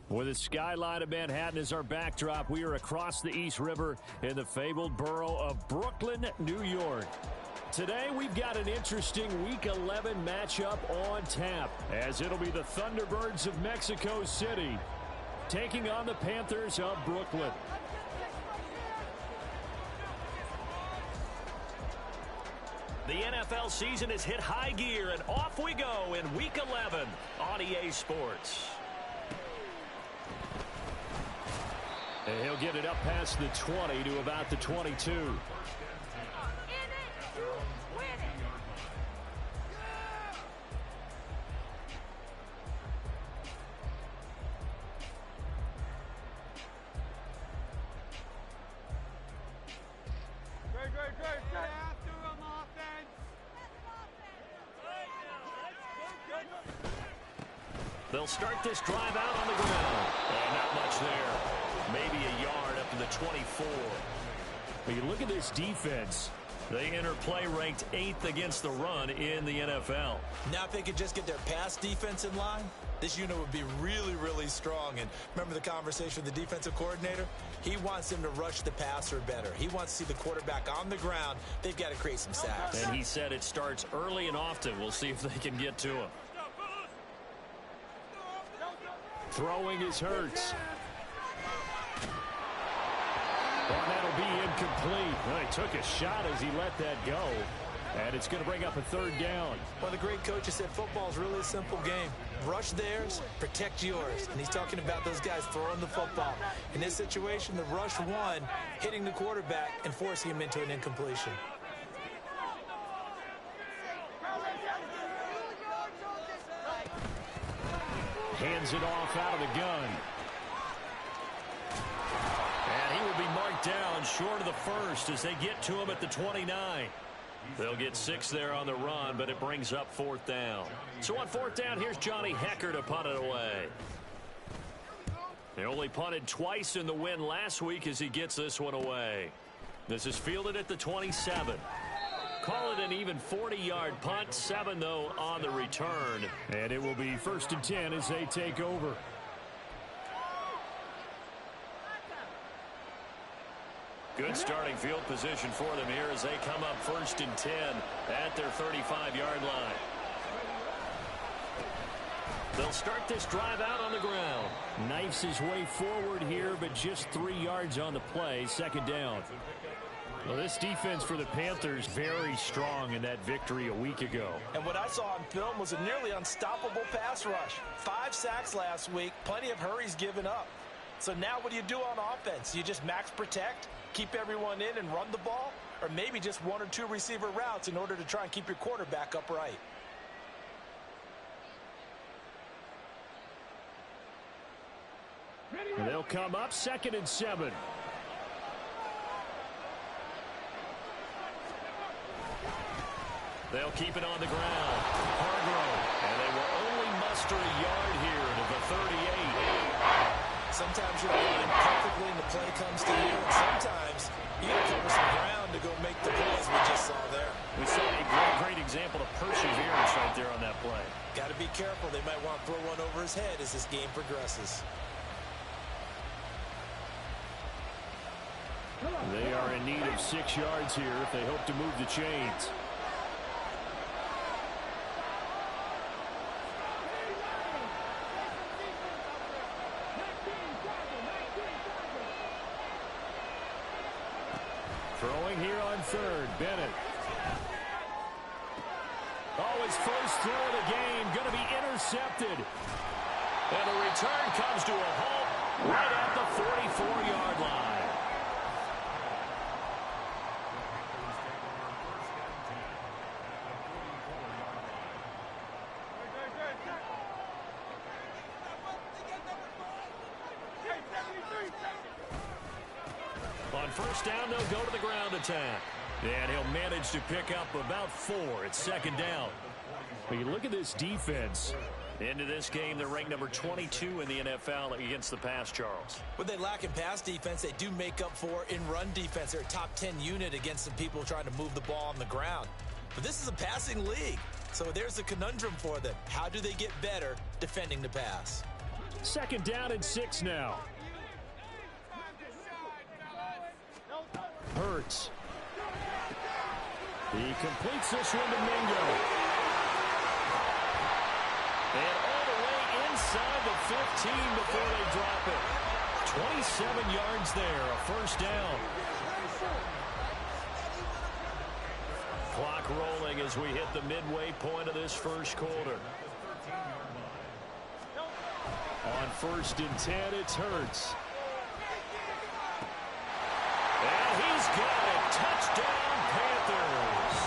With the skyline of Manhattan as our backdrop, we are across the East River in the fabled borough of Brooklyn, New York. Today, we've got an interesting Week 11 matchup on tap, as it'll be the Thunderbirds of Mexico City taking on the Panthers of Brooklyn. The NFL season has hit high gear, and off we go in Week 11 on EA Sports. And he'll get it up past the 20 to about the 22. They'll start this drive out on the ground. And not much there. Maybe a yard up to the 24. But you look at this defense. They enter play ranked 8th against the run in the NFL. Now if they could just get their pass defense in line, this unit would be really, really strong. And remember the conversation with the defensive coordinator? He wants them to rush the passer better. He wants to see the quarterback on the ground. They've got to create some sacks. And he said it starts early and often. We'll see if they can get to him. Throwing is Hurts. Well, that'll be incomplete. Well, he took a shot as he let that go. And it's going to bring up a third down. Well, the great coach has said football is really a simple game. Rush theirs, protect yours. And he's talking about those guys throwing the football. In this situation, the rush one, hitting the quarterback and forcing him into an incompletion. Hands it off out of the gun. And he will be marked down short of the first as they get to him at the 29. They'll get 6 there on the run, but it brings up 4th down. So on 4th down, here's Johnny Hecker to punt it away. They only punted twice in the win last week as he gets this one away. This is fielded at the 27. Call it an even 40-yard punt, 7, though, on the return. And it will be 1st and 10 as they take over. Good starting field position for them here as they come up 1st and 10 at their 35-yard line. They'll start this drive out on the ground. Knifes his way forward here, but just 3 yards on the play. 2nd down. Well, this defense for the Panthers very strong in that victory a week ago. And what I saw on film was a nearly unstoppable pass rush. 5 sacks last week, plenty of hurries given up. So now what do you do on offense? You just max protect, keep everyone in and run the ball? Or maybe just 1 or 2 receiver routes in order to try and keep your quarterback upright? They'll come up 2nd and 7. They'll keep it on the ground. Hargrove. And they will only muster a yard here to the 38. Sometimes you're aligned perfectly and the play comes to you. And sometimes you got to cover some ground to go make the plays we just saw there. We saw a great example of perseverance right there on that play. Got to be careful. They might want to throw one over his head as this game progresses. They are in need of 6 yards here if they hope to move the chains. Throwing here on 3rd, Bennett. Oh, his first throw of the game going to be intercepted. And the return comes to a halt right at the 44-yard line. On 1st down, they'll go to the ground attack. And he'll manage to pick up about 4. It's 2nd down. But you look at this defense. Into this game, they're ranked number 22 in the NFL against the pass, Charles. What they lack in pass defense, they do make up for in run defense. They're a top 10 unit against some people trying to move the ball on the ground. But this is a passing league. So there's a conundrum for them. How do they get better defending the pass? Second down and 6 now. Hurts. He completes this one to Mingo. And all the way inside the 15 before they drop it. 27 yards there, a first down. Clock rolling as we hit the midway point of this first quarter. On 1st and 10, it's Hurts. And he's got it. Touchdown, Panthers.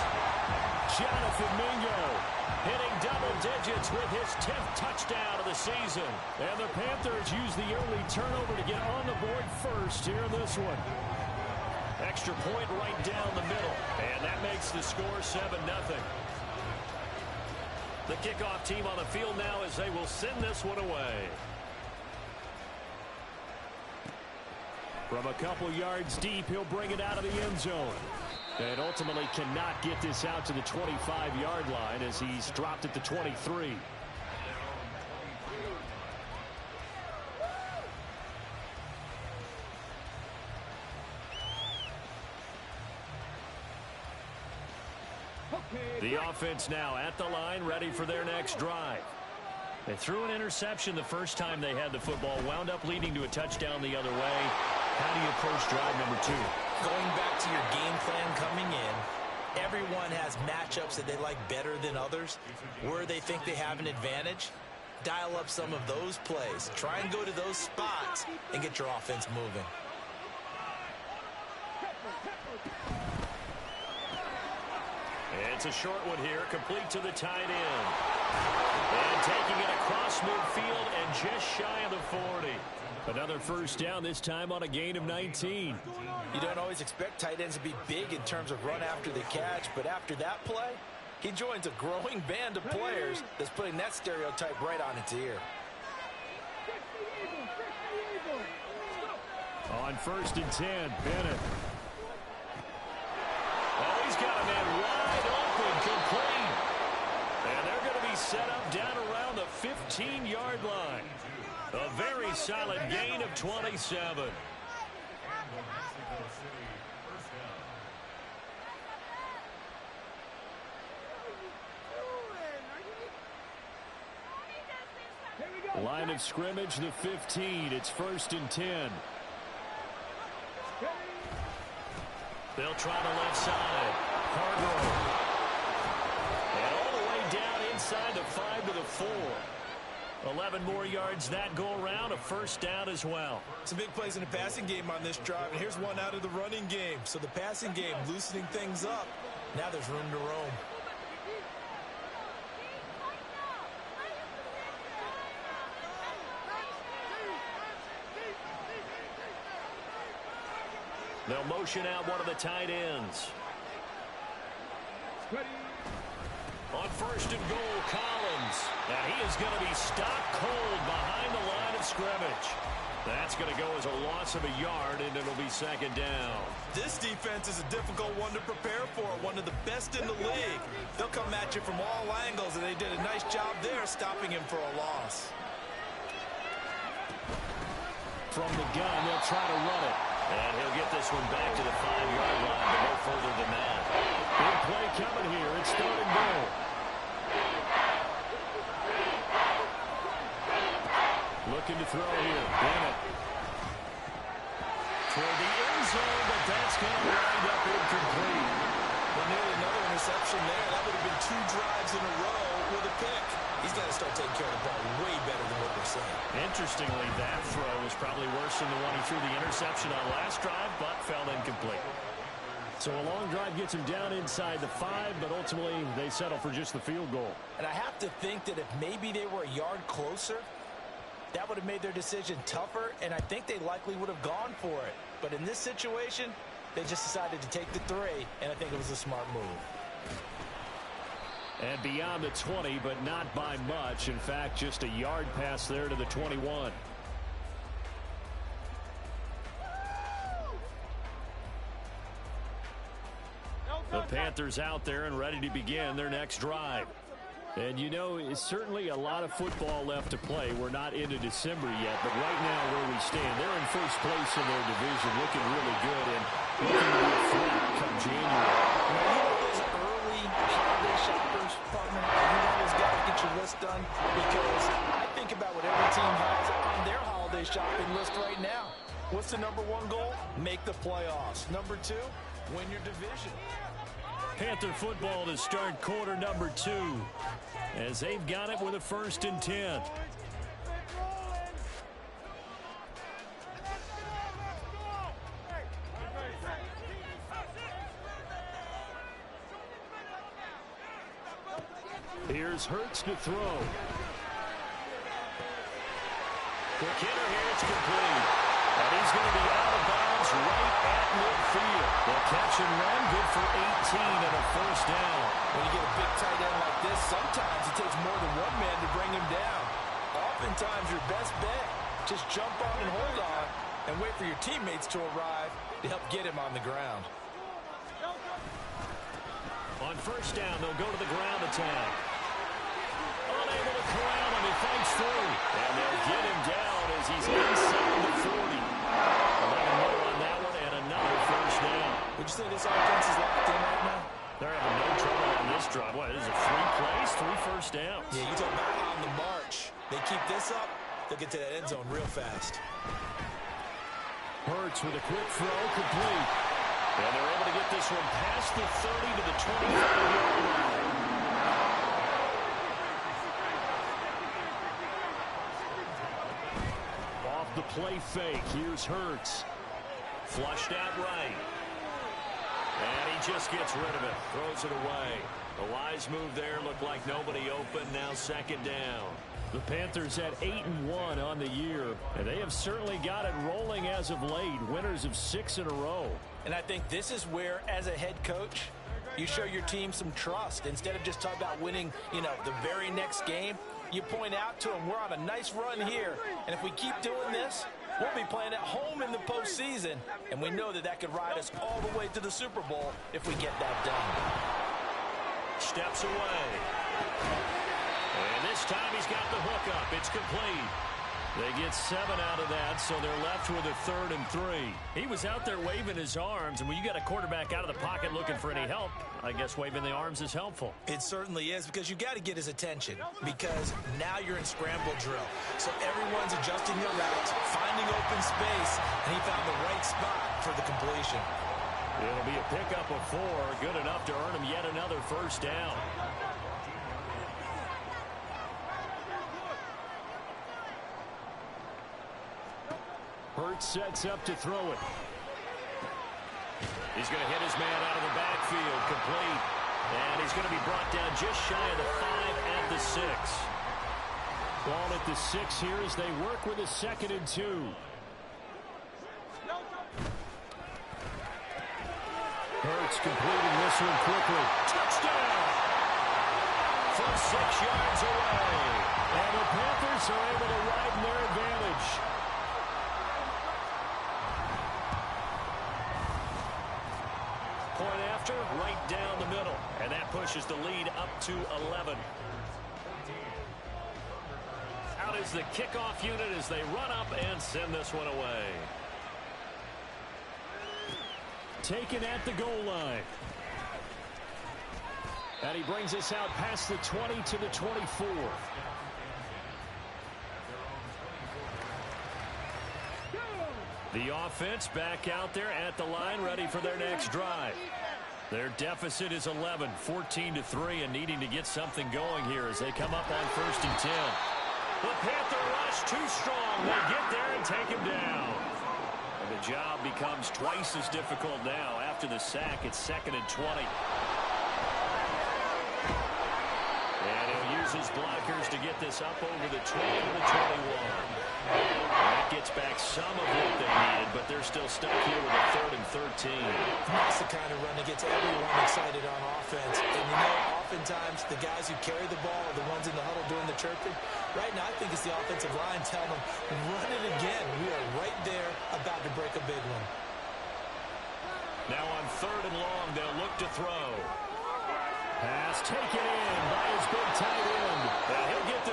Jonathan Mingo hitting double digits with his 10th touchdown of the season. And the Panthers use the early turnover to get on the board first here in this one. Extra point right down the middle. And that makes the score 7-0. The kickoff team on the field now as they will send this one away. From a couple yards deep, he'll bring it out of the end zone. And ultimately cannot get this out to the 25-yard line as he's dropped at the 23. The offense now at the line, ready for their next drive. They threw an interception the first time they had the football, wound up leading to a touchdown the other way. How do you approach drive number 2? Going back to your game plan coming in, everyone has matchups that they like better than others. Where they think they have an advantage, dial up some of those plays. Try and go to those spots and get your offense moving. It's a short one here, complete to the tight end. And taking it across midfield and just shy of the 40. Another first down, this time on a gain of 19. You don't always expect tight ends to be big in terms of run after the catch, but after that play, he joins a growing band of players that's putting that stereotype right on its ear. On 1st and 10, Bennett. Oh, he's got a man wide open, complete. And they're going to be set up down around the 15-yard line. A very solid gain of 27. Line of scrimmage, the 15. It's 1st and 10. They'll try the left side. Hargrove. And all the way down inside the 5 to the 4. 11 more yards that go around, a first down as well. Some big plays in the passing game on this drive, and here's one out of the running game. So the passing game loosening things up. Now there's room to roam. They'll motion out one of the tight ends. On 1st and goal, Collins. Now he is going to be stopped cold behind the line of scrimmage. That's going to go as a loss of a yard, and it'll be 2nd down. This defense is a difficult one to prepare for, one of the best in the league. They'll come at you from all angles, and they did a nice job there stopping him for a loss. From the gun, they'll try to run it. And he'll get this one back to the 5-yard line, but no further than that. Big play coming here. It's 3rd and goal. Looking to throw here. Bennett. Toward the end zone, but that's going to wind up incomplete. Well, nearly another interception there. That would have been 2 drives in a row with a pick. He's got to start taking care of the ball way better than what we're seeing. Interestingly, that throw was probably worse than the one he threw the interception on last drive, but fell incomplete. So a long drive gets him down inside the 5, but ultimately they settle for just the field goal. And I have to think that if maybe they were a yard closer, that would have made their decision tougher, and I think they likely would have gone for it. But in this situation, they just decided to take the 3, and I think it was a smart move. And beyond the 20, but not by much. In fact, just a yard pass there to the 21. The Panthers out there and ready to begin their next drive. And, you know, it's certainly a lot of football left to play. We're not into December yet, but right now where we stand, they're in first place in their division, looking really good and looking to be a threat come January. You know those early holiday shoppers, partner, you know those guys get your list done? Because I think about what every team has on their holiday shopping list right now. What's the number one goal? Make the playoffs. Number two, win your division. Panther football to start quarter number 2 as they've got it with a 1st and 10. Here's Hurts to throw. Quick hitter here, it's complete. And he's going to be out of bounds right at midfield. The catch and run, good for 18 and a 1st down. When you get a big tight end like this, sometimes it takes more than one man to bring him down. Oftentimes, your best bet, just jump on and hold on and wait for your teammates to arrive to help get him on the ground. On 1st down, they'll go to the ground attack. Unable to corral him, he fights through. And they'll get him down as he's inside the 40. 11 more on that one and another 1st down. Would you say this offense is locked in right now? They're having no trouble on this drive. What, this is a 3 plays, 3 1st downs. Yeah, you talk about on the march. They keep this up, they'll get to that end zone real fast. Hurts with a quick throw, complete. And they're able to get this one past the 30 to the 25-yard line. Off the play fake, here's Hurts. Flushed out right. And he just gets rid of it. Throws it away. A wise move there. Looked like nobody open. Now 2nd down. The Panthers at 8-1 on the year, and they have certainly got it rolling as of late. Winners of 6 in a row. And I think this is where, as a head coach, you show your team some trust. Instead of just talking about winning, the very next game, you point out to them, we're on a nice run here. And if we keep doing this, we'll be playing at home in the postseason. And we know that could ride us all the way to the Super Bowl if we get that done. Steps away. And this time he's got the hook up. It's complete. They get 7 out of that, so they're left with a 3rd and 3. He was out there waving his arms, and when you got a quarterback out of the pocket looking for any help, I guess waving the arms is helpful. It certainly is, because you got to get his attention, because now you're in scramble drill. So everyone's adjusting their routes, finding open space, and he found the right spot for the completion. It'll be a pickup of 4, good enough to earn him yet another 1st down. Hurts sets up to throw it. He's going to hit his man out of the backfield, complete. And he's going to be brought down just shy of the 5 at the 6. Ball at the 6 here as they work with a 2nd and 2. Hurts completing this one quickly. Touchdown! From 6 yards away. And the Panthers are able to widen their advantage. Point after, right down the middle. And that pushes the lead up to 11. Out is the kickoff unit as they run up and send this one away. Taken at the goal line. And he brings us out past the 20 to the 24. The offense back out there at the line, ready for their next drive. Their deficit is 11, 14-3, and needing to get something going here as they come up on 1st and 10. The Panther rush too strong. They get there and take him down. And the job becomes twice as difficult now. After the sack, it's 2nd and 20. And he'll use his blockers to get this up over the 20 to the 21. That gets back some of what they needed, but they're still stuck here with a 3rd and 13. That's the kind of run that gets everyone excited on offense. And oftentimes the guys who carry the ball are the ones in the huddle doing the chirping. Right now, I think it's the offensive line telling them, run it again. We are right there about to break a big one. Now on 3rd and long, they'll look to throw. Pass taken in by his big tight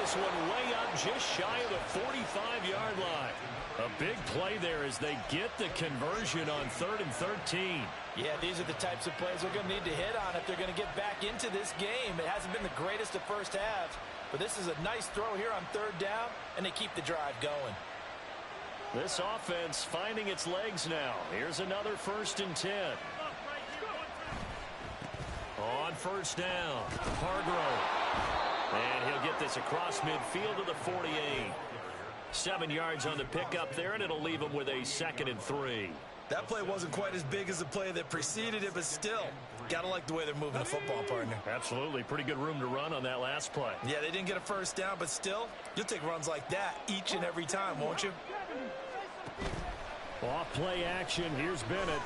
this one way up just shy of the 45-yard line. A big play there as they get the conversion on 3rd and 13. Yeah, these are the types of plays they're going to need to hit on if they're going to get back into this game. It hasn't been the greatest of first halves, but this is a nice throw here on 3rd down, and they keep the drive going. This offense finding its legs now. Here's another 1st and 10. On 1st down, Hargrove. And he'll get this across midfield to the 48. 7 yards on the pickup there, and it'll leave him with a 2nd and 3. That play wasn't quite as big as the play that preceded it, but still, got to like the way they're moving the football, partner. Absolutely. Pretty good room to run on that last play. Yeah, they didn't get a 1st down, but still, you'll take runs like that each and every time, won't you? Off play action. Here's Bennett.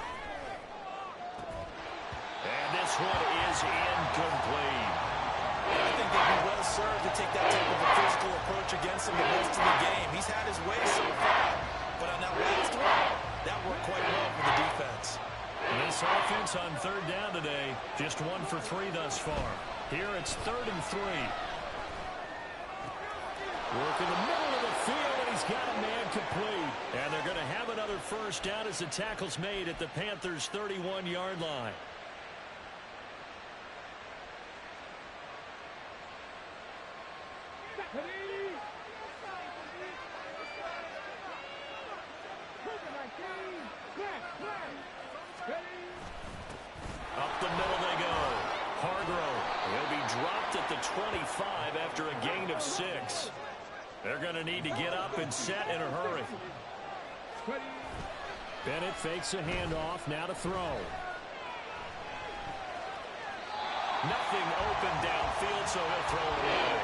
And this one is incomplete. I think they'd be well served to take that type of a physical approach against him the rest of the game. He's had his way so far, but on that last one, that worked quite well for the defense. This offense on 3rd down today, just 1 for 3 thus far. Here it's 3rd and 3. Work in the middle of the field, and he's got a man complete. And they're going to have another 1st down as the tackle's made at the Panthers' 31-yard line. Up the middle they go. Hargrove will be dropped at the 25 after a gain of 6. They're going to need to get up and set in a hurry. Bennett fakes a handoff, now to throw. Nothing open downfield, so he'll throw it away.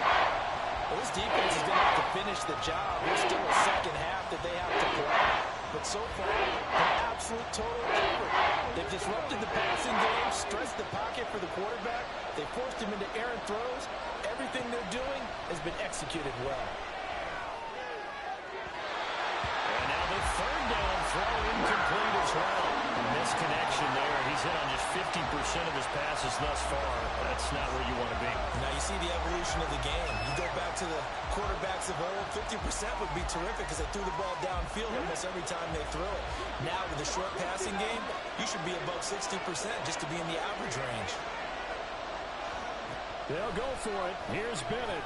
Well, this defense is going to have to finish the job. There's still a 2nd half that they have to play. But so far, an absolute total effort. They've disrupted the passing game, stressed the pocket for the quarterback. They forced him into errant throws. Everything they're doing has been executed well. And now the 3rd down throw incomplete as well. Misconnection there. He's hit on just 50% of his passes thus far. That's not where you want to be. Now you see the evolution of the game. You go back to the quarterbacks of old, 50% would be terrific because they threw the ball downfield almost every time they threw it. Now with the short passing game, you should be above 60% just to be in the average range. They'll go for it. Here's Bennett.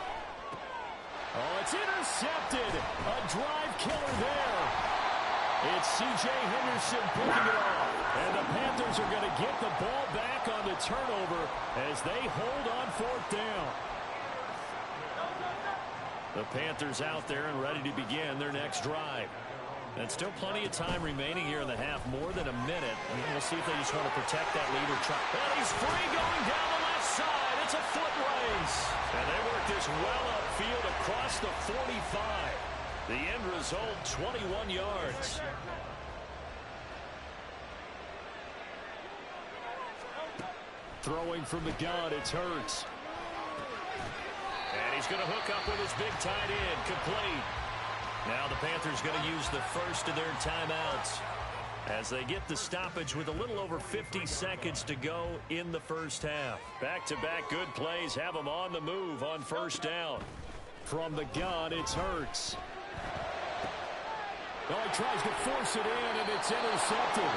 Oh, it's intercepted. A drive killer there. It's C.J. Henderson picking it off. And the Panthers are going to get the ball back on the turnover as they hold on 4th down. The Panthers out there and ready to begin their next drive. And still plenty of time remaining here in the half, more than a minute. We'll see if they just want to protect that lead or try. And he's free going down the left side. It's a foot race. And they work this well upfield across the 45. The end result, 21 yards. Throwing from the gun, it's Hurts. And he's going to hook up with his big tight end, complete. Now the Panthers going to use the first of their timeouts as they get the stoppage with a little over 50 seconds to go in the first half. Back-to-back good plays have them on the move on 1st down. From the gun, it's Hurts. Oh, he tries to force it in, and it's intercepted.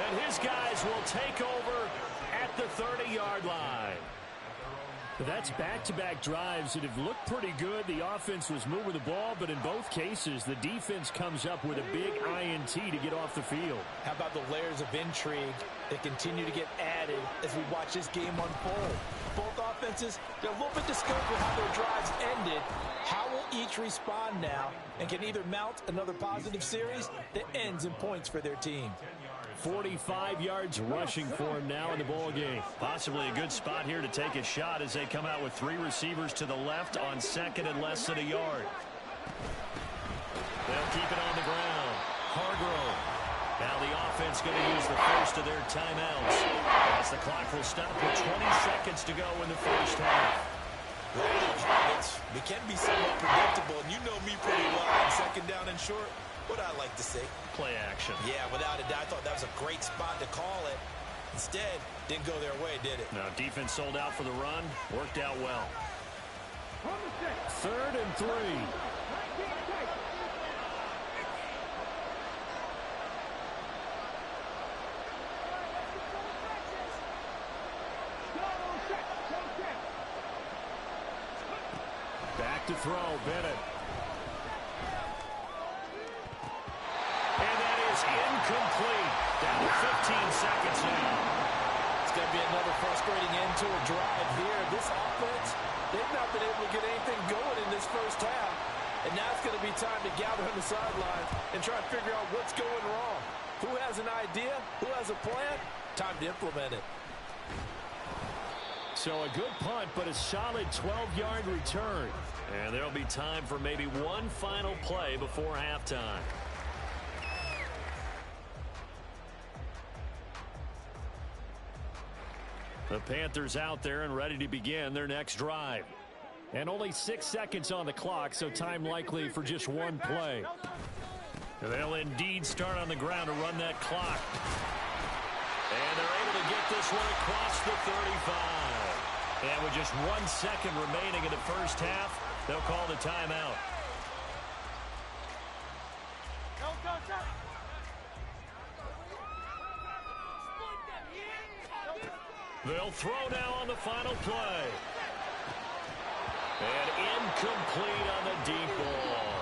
And his guys will take over at the 30-yard line. That's back-to-back drives that have looked pretty good. The offense was moving the ball, but in both cases, the defense comes up with a big INT to get off the field. How about the layers of intrigue that continue to get added as we watch this game unfold? Both offenses, they're a little bit discouraged with how their drives ended. How will each respond now and can either mount another positive series that ends in points for their team? 45 yards rushing for him now in the ball game. Possibly a good spot here to take a shot as they come out with 3 receivers to the left on 2nd and less than a yard. They'll keep it on the ground. Hargrove. Now the offense going to use the first of their timeouts as the clock will stop with 20 seconds to go in the first half. It can be somewhat predictable, and you know me pretty well. On 2nd down and short, what I like to say. Play action. Yeah, without a doubt. I thought that was a great spot to call it. Instead, didn't go their way, did it? No, defense sold out for the run. Worked out well. 3rd and 3. Back to throw, Bennett. And that is incomplete. Down to 15 seconds now. It's going to be another frustrating end to a drive here. This offense, they've not been able to get anything going in this first half. And now it's going to be time to gather on the sidelines and try and figure out what's going wrong. Who has an idea? Who has a plan? Time to implement it. So a good punt, but a solid 12-yard return. And there'll be time for maybe one final play before halftime. The Panthers out there and ready to begin their next drive. And only 6 seconds on the clock, so time likely for just one play. They'll indeed start on the ground to run that clock. And they're able to get this one across the 35. And with just 1 second remaining in the first half, they'll call the timeout. They'll throw now on the final play. And incomplete on the deep ball.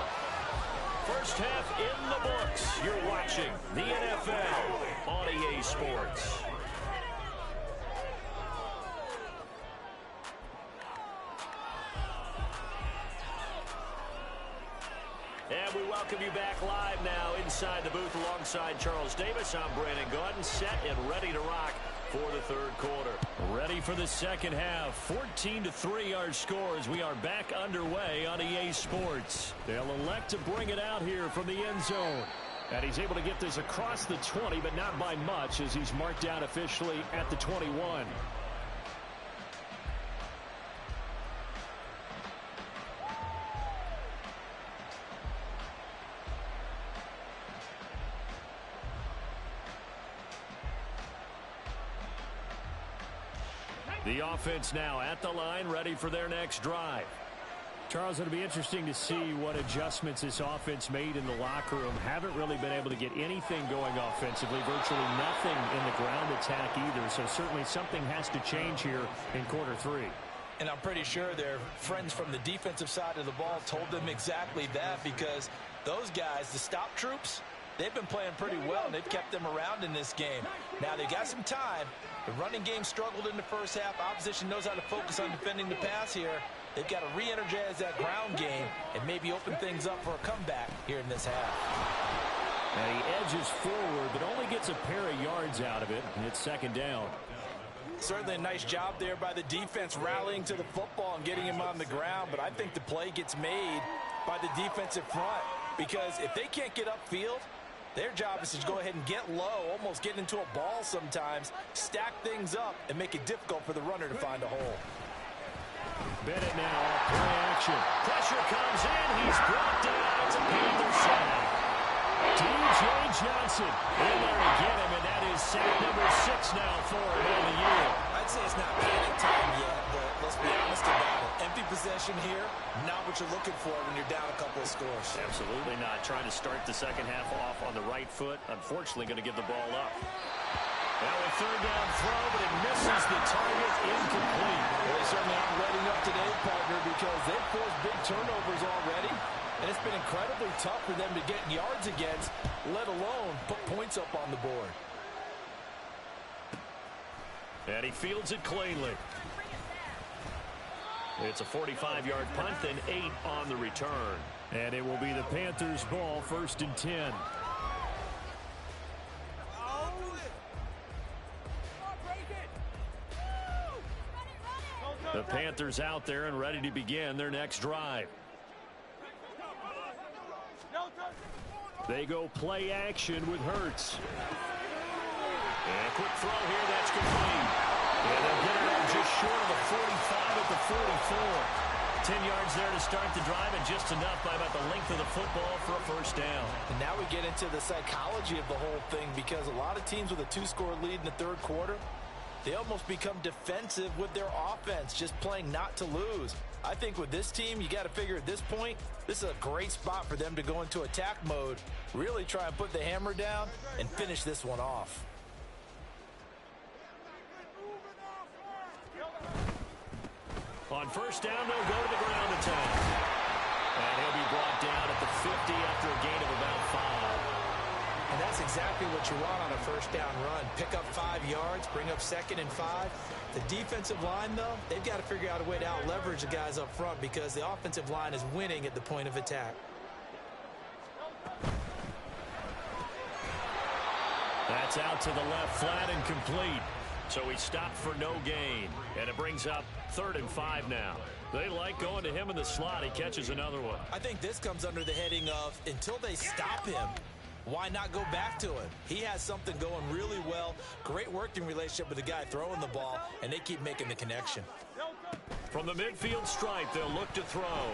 First half in the books. You're watching the NFL on EA Sports. And we welcome you back live now inside the booth alongside Charles Davis. I'm Brandon Gordon, set and ready to rock for the third quarter. Ready for the second half. 14-3 our score as we are back underway on EA Sports. They'll elect to bring it out here from the end zone. And he's able to get this across the 20, but not by much as he's marked down officially at the 21. The offense now at the line, ready for their next drive. Charles, it'll be interesting to see what adjustments this offense made in the locker room. Haven't really been able to get anything going offensively, virtually nothing in the ground attack either. So certainly something has to change here in quarter 3. And I'm pretty sure their friends from the defensive side of the ball told them exactly that, because those guys, the stop troops, they've been playing pretty well, and they've kept them around in this game. Now, they got some time. The running game struggled in the first half. Opposition knows how to focus on defending the pass here. They've got to re-energize that ground game and maybe open things up for a comeback here in this half. And he edges forward, but only gets a pair of yards out of it, and it's second down. Certainly a nice job there by the defense rallying to the football and getting him on the ground, but I think the play gets made by the defensive front, because if they can't get upfield, their job is to go ahead and get low, almost get into a ball sometimes, stack things up, and make it difficult for the runner to find a hole. Bennett now off play action. Pressure comes in. He's brought down. It's a Panther sack. D.J. Johnson in there to get him, and that is sack number 6 now for him on the year. I'd say it's not panic time yet, but let's be honest about it. Empty possession here, not what you're looking for when you're down a couple of scores. Absolutely not. Trying to start the second half off on the right foot. Unfortunately, going to give the ball up. Now a third down throw, but it misses the target. Incomplete. Well, they certainly aren't letting up today, partner, because they've forced big turnovers already, and it's been incredibly tough for them to get yards against, let alone put points up on the board. And he fields it cleanly. It's a 45-yard punt, then 8 on the return. And it will be the Panthers' ball, 1st and 10. The Panthers out there and ready to begin their next drive. They go play action with Hurts. And a quick throw here, that's complete. And they'll get it up just short of the 45 at the 44. 10 yards there to start the drive, and just enough by about the length of the football for a first down. And now we get into the psychology of the whole thing, because a lot of teams with a 2-score lead in the third quarter, they almost become defensive with their offense, just playing not to lose. I think with this team, you got to figure at this point, this is a great spot for them to go into attack mode, really try and put the hammer down and finish this one off. On first down, they'll go to the ground attack. And he'll be brought down at the 50 after a gain of about 5. And that's exactly what you want on a first down run. Pick up 5 yards, bring up 2nd and 5. The defensive line, though, they've got to figure out a way to out-leverage the guys up front because the offensive line is winning at the point of attack. That's out to the left, flat and complete. So he stopped for no gain. And it brings up 3rd and 5 now. They like going to him in the slot. He catches another one. I think this comes under the heading of until they stop him, why not go back to him? He has something going really well. Great working relationship with the guy throwing the ball, and they keep making the connection. From the midfield stripe, they'll look to throw.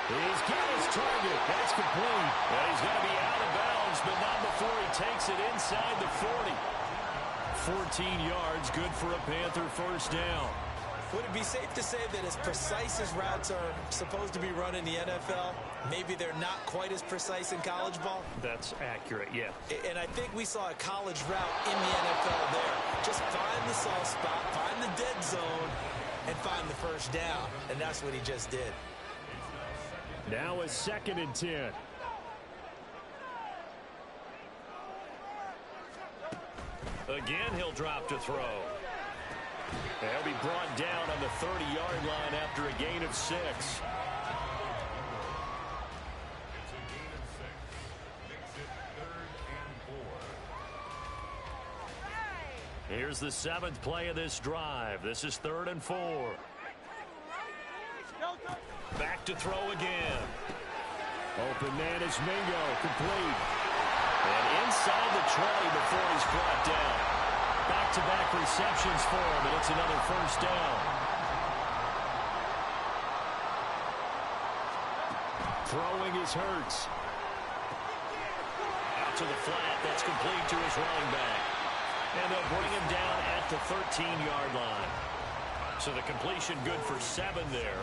He's got his target. That's complete. And he's going to be out of bounds, but not before he takes it inside the 40. 14 yards, good for a Panther first down. Would it be safe to say that as precise as routes are supposed to be run in the NFL, maybe they're not quite as precise in college ball? That's accurate, yeah. And I think we saw a college route in the NFL there. Just find the soft spot, find the dead zone, and find the first down. And that's what he just did. Now a 2nd and 10. Again, he'll drop to throw. They'll be brought down on the 30-yard line after a gain of 6. Here's the 7th play of this drive. This is 3rd and 4. Back to throw again. Open man is Mingo, complete. And inside the 20 before he's brought down. Back-to-back receptions for him, and it's another first down. Throwing is Hurts. Out to the flat. That's complete to his running back. And they'll bring him down at the 13-yard line. So the completion good for 7 there.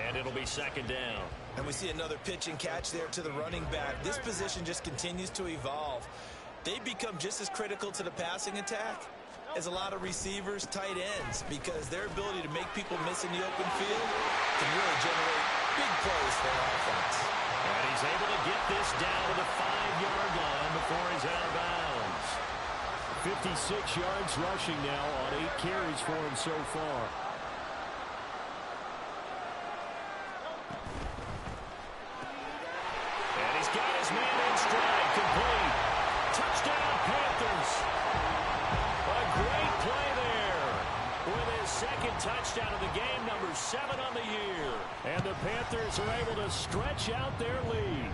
And it'll be 2nd down. And we see another pitch and catch there to the running back. This position just continues to evolve. They become just as critical to the passing attack as a lot of receivers, tight ends, because their ability to make people miss in the open field can really generate big plays for an offense. And he's able to get this down to the 5-yard line before he's out of bounds. 56 yards rushing now on 8 carries for him so far. And he's got his man in stride, complete. Touchdown, Panthers. A great play there with his 2nd touchdown of the game, number 7 on the year. And the Panthers are able to stretch out their lead.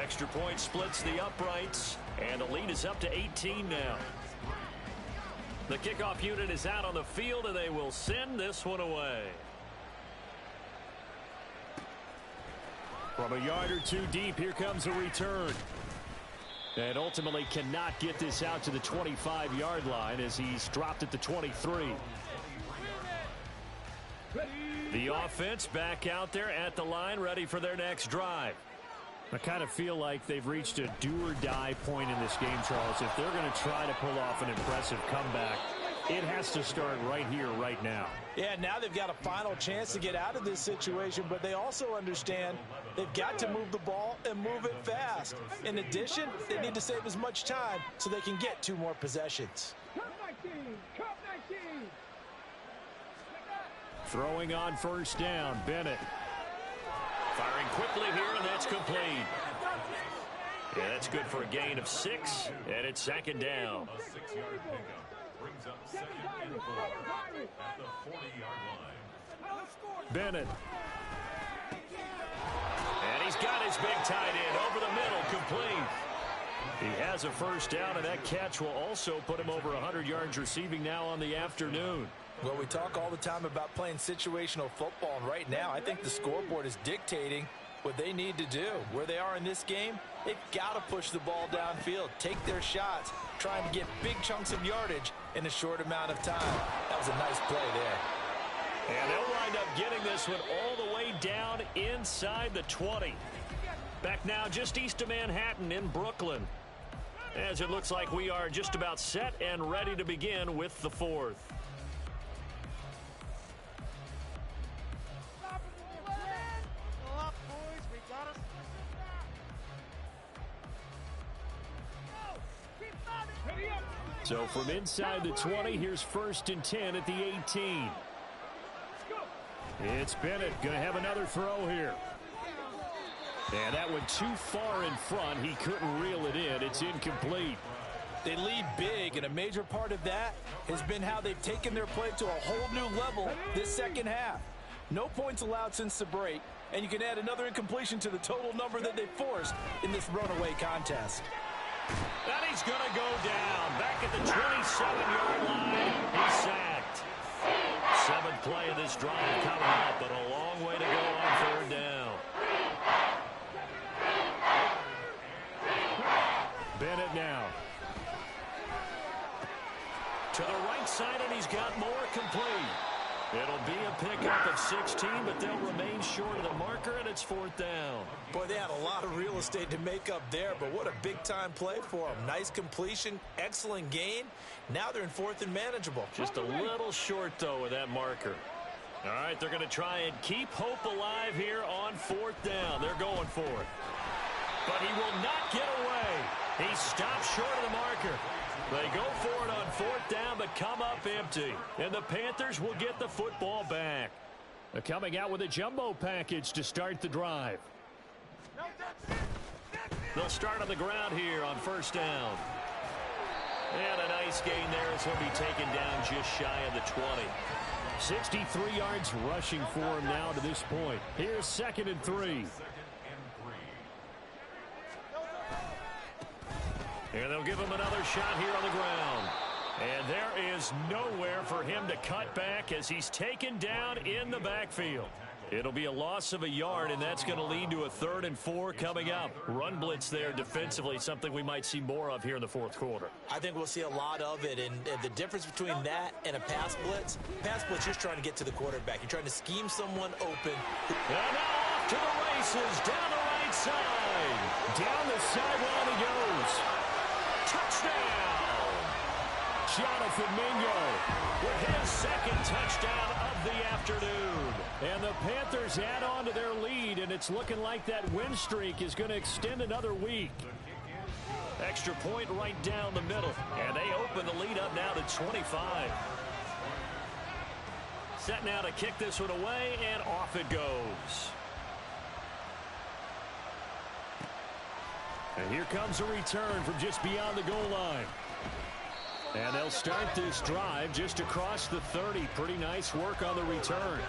Extra point splits the uprights, and the lead is up to 18 now. The kickoff unit is out on the field, and they will send this one away. From a yard or 2 deep, here comes a return. And ultimately cannot get this out to the 25-yard line as he's dropped at the 23. The offense back out there at the line, ready for their next drive. I kind of feel like they've reached a do-or-die point in this game, Charles. If they're going to try to pull off an impressive comeback, it has to start right here, right now. Yeah, now they've got a final chance to get out of this situation, but they also understand they've got to move the ball and move it fast. In addition, they need to save as much time so they can get 2 more possessions. Throwing on first down, Bennett. Firing quickly here, and that's complete. Yeah, that's good for a gain of 6, and it's 2nd down. A 6-yard pickup brings up 2nd and 4 at the 40-yard line. Bennett. And he's got his big tight end over the middle, complete. He has a first down, and that catch will also put him over 100 yards receiving now on the afternoon. Well, we talk all the time about playing situational football, and right now I think the scoreboard is dictating what they need to do. Where they are in this game, they've got to push the ball downfield, take their shots, trying to get big chunks of yardage in a short amount of time. That was a nice play there. And they'll wind up getting this one all the way down inside the 20. Back now just east of Manhattan in Brooklyn, as it looks like we are just about set and ready to begin with the fourth. So from inside the 20, here's 1st and 10 at the 18. It's Bennett going to have another throw here. And that went too far in front. He couldn't reel it in. It's incomplete. They lead big, and a major part of that has been how they've taken their play to a whole new level this second half. No points allowed since the break, and you can add another incompletion to the total number that they forced in this runaway contest. And he's going to go down. Back at the 27-yard line. He's sacked. 7th play of this drive coming up, but a long way to go on 3rd down. Bennett now. To the right side, and he's got more complete. It'll be a pickup of 16, but they'll remain short of the marker, and it's 4th down. Boy, they had a lot of real estate to make up there, but what a big-time play for them. Nice completion, excellent gain. Now they're in 4th and manageable. Just a little short, though, with that marker. All right, they're going to try and keep hope alive here on 4th down. They're going for it. But he will not get away. He stopped short of the marker. They go for it on 4th down, but come up empty. And the Panthers will get the football back. They're coming out with a jumbo package to start the drive. They'll start on the ground here on 1st down. And a nice gain there as he'll be taken down just shy of the 20. 63 yards rushing for him now to this point. Here's 2nd and 3. And they'll give him another shot here on the ground. And there is nowhere for him to cut back as he's taken down in the backfield. It'll be a loss of a yard, and that's going to lead to a 3rd and 4 coming up. Run blitz there defensively, something we might see more of here in the 4th quarter. I think we'll see a lot of it, and the difference between that and a pass blitz, you're just trying to get to the quarterback. You're trying to scheme someone open. And now off to the races, down the right side. Down the sideline he goes. Touchdown! Jonathan Mingo With his 2nd touchdown of the afternoon. And the Panthers add on to their lead, and it's looking like that win streak is going to extend another week. Extra point right down the middle. And they open the lead up now to 25. Set now to kick this one away, and off it goes. And here comes a return from just beyond the goal line. And they'll start this drive just across the 30. Pretty nice work on the return.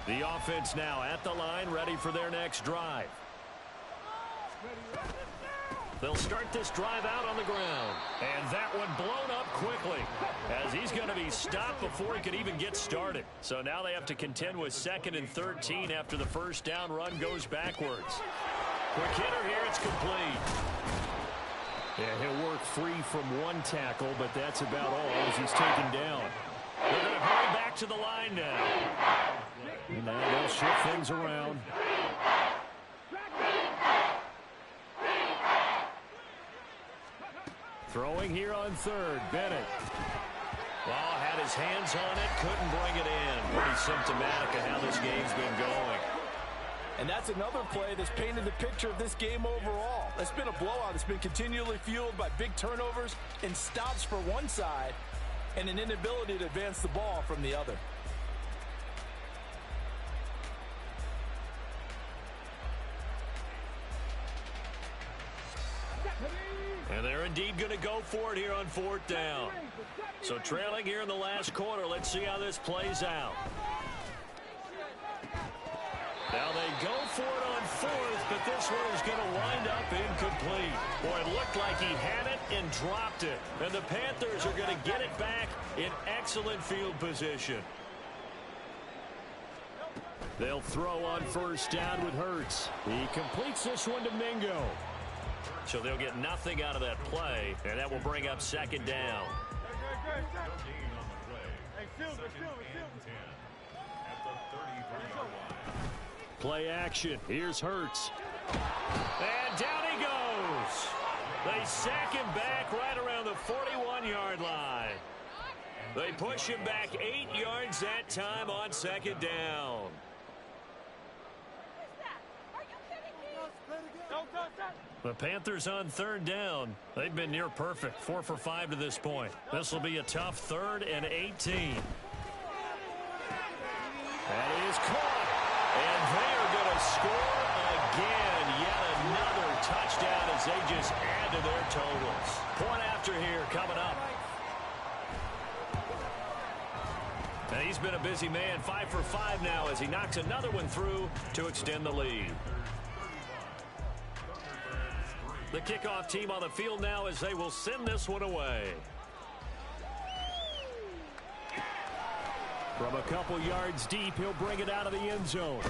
The offense now at the line, ready for their next drive. They'll start this drive out on the ground. And that one blown up quickly as he's going to be stopped before he could even get started. So now they have to contend with 2nd and 13 after the 1st down run goes backwards. Quick hitter here, it's complete. Yeah, he'll work free from one tackle, but that's about all as he's taken down. They're going to hurry back to the line now. And now they'll shift things around. Throwing here on 3rd, Bennett. Well, had his hands on it, couldn't bring it in. Pretty symptomatic of how this game's been going. And that's another play that's painted the picture of this game overall. It's been a blowout. It's been continually fueled by big turnovers and stops for one side and an inability to advance the ball from the other. And they're indeed going to go for it here on 4th down. So trailing here in the last quarter, let's see how this plays out. Now they go for it on 4th, but this this one is going to wind up incomplete. Boy, it looked like he had it and dropped it. And the Panthers are going to get it back in excellent field position. They'll throw on first down with Hurts. He completes this one to Mingo. So they'll get nothing out of that play, and that will bring up second down. Play action. Here's Hurts. And down he goes. They sack him back right around the 41-yard line. They push him back 8 yards that time on second down. The Panthers on third down. They've been near perfect. 4 for 5 to this point. This will be a tough 3rd and 18. That is caught. And they are going to score again. Yet another touchdown as they just add to their totals. Point after here coming up. And he's been a busy man. 5 for 5 now as he knocks another one through to extend the lead. The kickoff team on the field now as they will send this one away. From a couple yards deep, he'll bring it out of the end zone.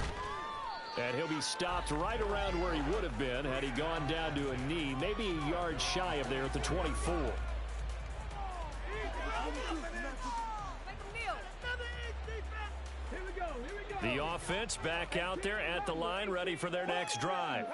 And he'll be stopped right around where he would have been had he gone down to a knee, maybe a yard shy of there at the 24. The offense back out there at the line, ready for their next drive.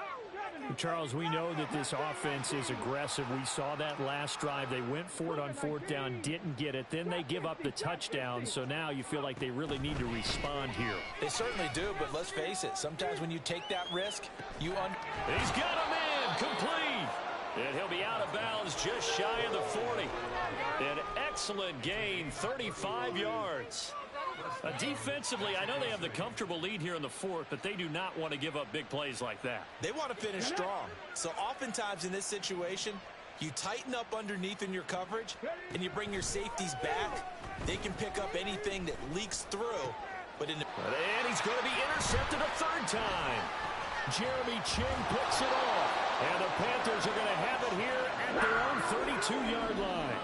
Charles, we know that this offense is aggressive. We saw that last drive. They went for it on 4th down, didn't get it. Then they give up the touchdown. So now you feel like they really need to respond here. They certainly do, but let's face it. Sometimes when you take that risk, He's got a man complete. And he'll be out of bounds just shy of the 40. An excellent gain, 35 yards. Defensively, I know they have the comfortable lead here in the 4th, but they do not want to give up big plays like that. They want to finish strong. So oftentimes in this situation, you tighten up underneath in your coverage, and you bring your safeties back. They can pick up anything that leaks through. And he's going to be intercepted a 3rd time. Jeremy Ching picks it off. And the Panthers are going to have it here at their own 32-yard line.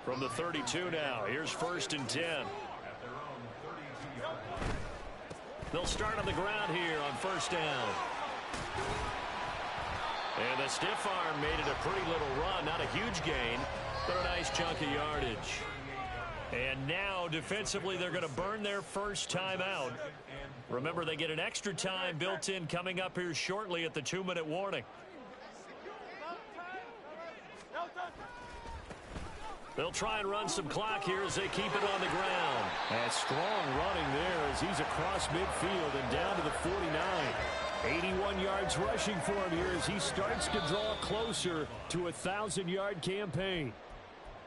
From the 32 now, here's 1st and 10. They'll start on the ground here on 1st down. And the stiff arm made it a pretty little run. Not a huge gain, but a nice chunk of yardage. And now, defensively, they're going to burn their first time out. Remember, they get an extra time built in coming up here shortly at the 2-minute warning. They'll try and run some clock here as they keep it on the ground. And strong running there as he's across midfield and down to the 49. 81 yards rushing for him here as he starts to draw closer to a 1,000-yard campaign.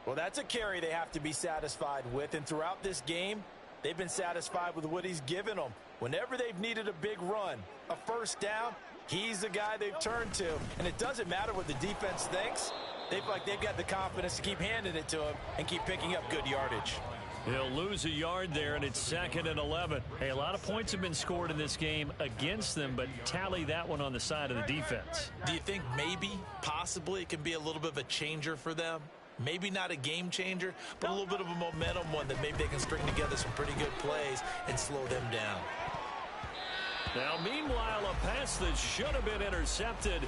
well, that's a carry they have to be satisfied with. And throughout this game, they've been satisfied with what he's given them. Whenever they've needed a big run, a 1st down, he's the guy they've turned to. And it doesn't matter what the defense thinks. They feel like they've got the confidence to keep handing it to him and keep picking up good yardage. He'll lose a yard there, and it's 2nd and 11. Hey, a lot of points have been scored in this game against them, but tally that one on the side of the defense. Do you think maybe, possibly, it can be a little bit of a changer for them? Maybe not a game changer, but a little bit of a momentum one that maybe they can string together some pretty good plays and slow them down. Now, meanwhile, a pass that should have been intercepted,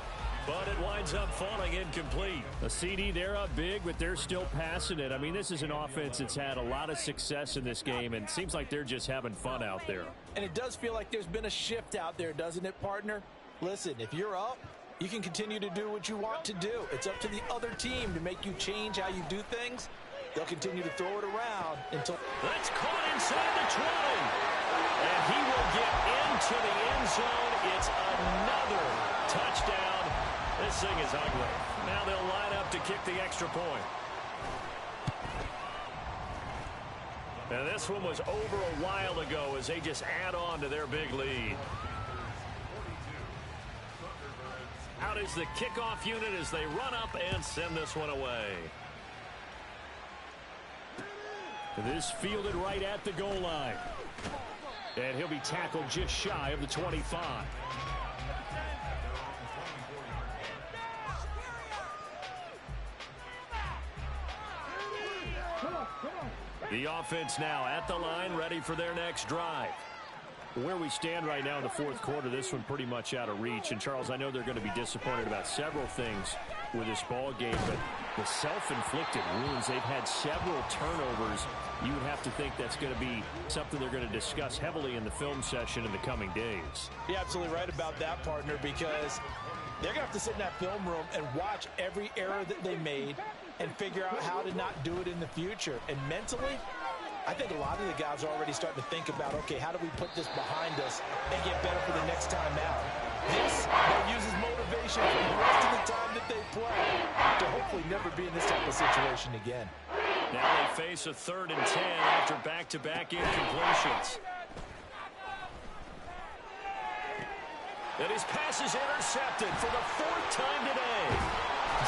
but it winds up falling incomplete. The CD, they're up big, but they're still passing it. I mean, this is an offense that's had a lot of success in this game, and it seems like they're just having fun out there. And it does feel like there's been a shift out there, doesn't it, partner? Listen, if you're up, you can continue to do what you want to do. It's up to the other team to make you change how you do things. They'll continue to throw it around until... That's caught inside the 20. And he will get into the end zone. It's another touchdown. This thing is ugly. Now they'll line up to kick the extra point. And this one was over a while ago as they just add on to their big lead. Out is the kickoff unit as they run up and send this one away. This fielded right at the goal line. And he'll be tackled just shy of the 25. The offense now at the line, ready for their next drive. Where we stand right now in the fourth quarter, this one pretty much out of reach. And, Charles, I know they're going to be disappointed about several things with this ball game, but the self-inflicted wounds, they've had several turnovers. You would have to think that's going to be something they're going to discuss heavily in the film session in the coming days. You're absolutely right about that, partner, because they're going to have to sit in that film room and watch every error that they made and figure out how to not do it in the future. And mentally, I think a lot of the guys are already starting to think about, okay, how do we put this behind us and get better for the next time out? This they'll use as motivation for the rest of the time that they play to hopefully never be in this type of situation again. Now they face a 3rd and 10 after back-to-back incompletions. And his pass is intercepted for the 4th time today.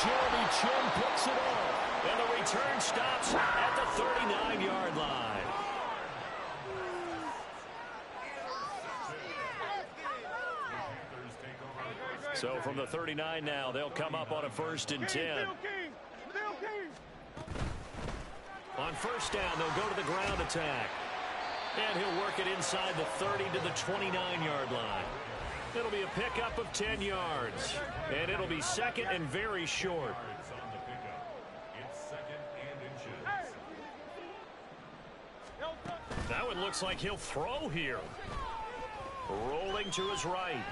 Jeremy Chin picks it up. And the return stops at the 39-yard line. So from the 39 now, they'll come up on a 1st and 10. On 1st down, they'll go to the ground attack. And he'll work it inside the 30 to the 29-yard line. It'll be a pickup of 10 yards. And it'll be 2nd and very short. That one looks like he'll throw here. Rolling to his right.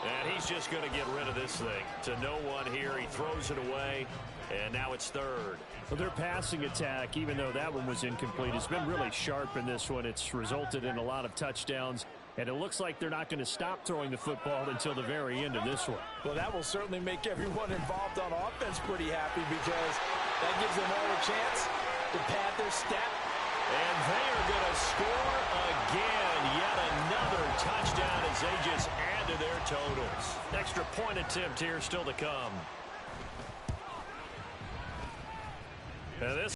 And he's just going to get rid of this thing. To no one here. He throws it away. And now it's 3rd. Well, their passing attack, even though that one was incomplete, has been really sharp in this one. It's resulted in a lot of touchdowns. And it looks like they're not going to stop throwing the football until the very end of this one. Well, that will certainly make everyone involved on offense pretty happy, because that gives them all a chance to pad their step. And they are going to score again. Yet another touchdown as they just add to their totals. Extra point attempt here still to come. And this